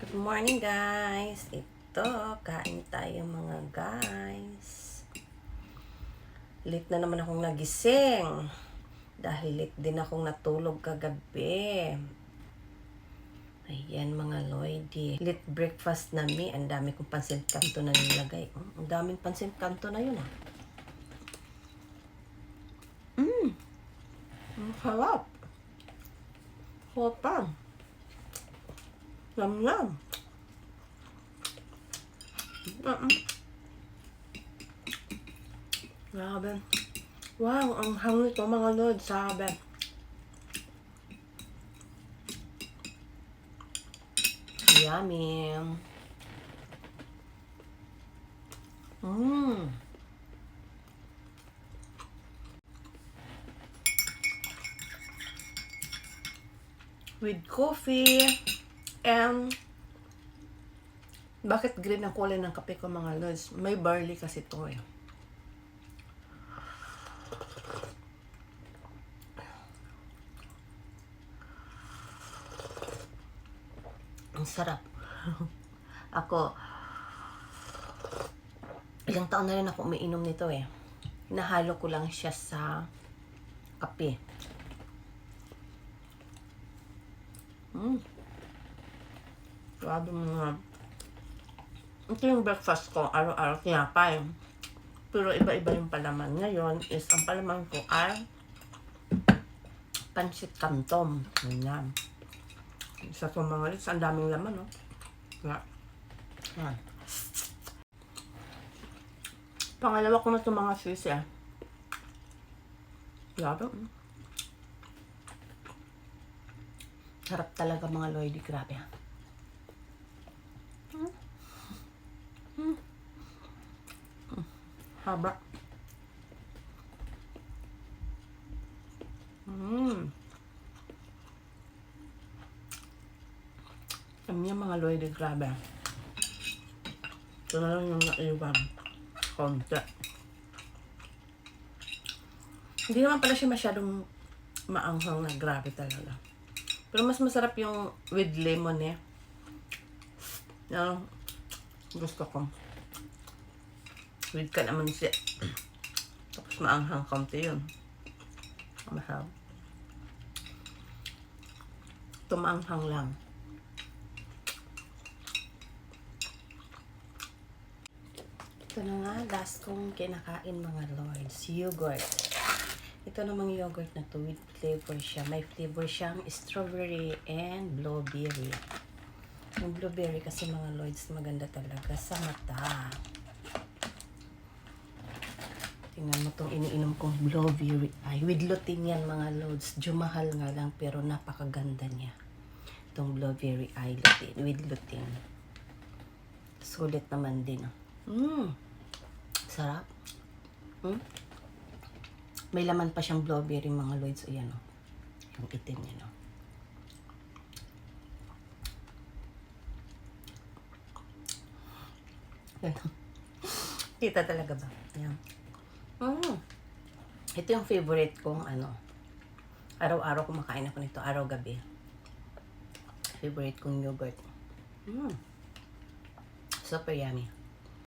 Good morning guys! Ito, kain tayo mga guys. Late na naman akong nagising. Dahil late din akong natulog kagabi. Ayan mga Lloydie. Late breakfast namin. Ang dami kong pansit kanto na nilagay. Ang daming pansit kanto na yun ah. Ang sarap. Sarap. Yum. Grabe. Wow, ang hangin ito mga lord. Sabi. Yummy. With coffee and bakit green ang kulay ng kape ko mga lods? May barley kasi ito eh. Ang sarap. Ako, ilang taon na rin ako umiinom nito eh. Hinahalo ko lang siya sa kape. Grabe mga. Ito yung breakfast ko, araw-araw tinapay. Pero iba-iba yung palaman. Ngayon is, ang palaman ko ay pansit canton. Ganyan. Isa itong mga lits, ang daming laman, no? Yan. Pangalawa ko na itong mga sisi, ah. Grabe. Sarap talaga mga Lloydie, grabe, ha? Haba. Kami yung mga Lloydie, grabe. Ito na lang yung naiwan. Konti. Hindi naman pala siya masyadong maanghang na, grabe talaga. Pero mas masarap yung with lemon eh. Yung gusto ko. With ka naman siya. Tapos maanghang konti yun. Masarap. Ito maanghang lang. Ito na nga, last kong kinakain mga lords. Yogurt. Ito namang yogurt na to with flavor siya. May flavor siyang strawberry and blueberry. Yung blueberry kasi mga lords maganda talaga sa mata. Tingnan mo itong iniinom kong blueberry. Ay, with lutein yan mga lords. Jumahal nga lang pero napakaganda niya. Itong blueberry ay lutein, with lutein. Sulit naman din. Sarap. May laman pa siyang blueberry mga Lloyds. Ayan o. Yung itim niya, no? Kita talaga ba? Ayan. Ito yung favorite kong ano. Araw-araw kumakain ako nito. Araw-gabi. Favorite kong yogurt. Super yummy.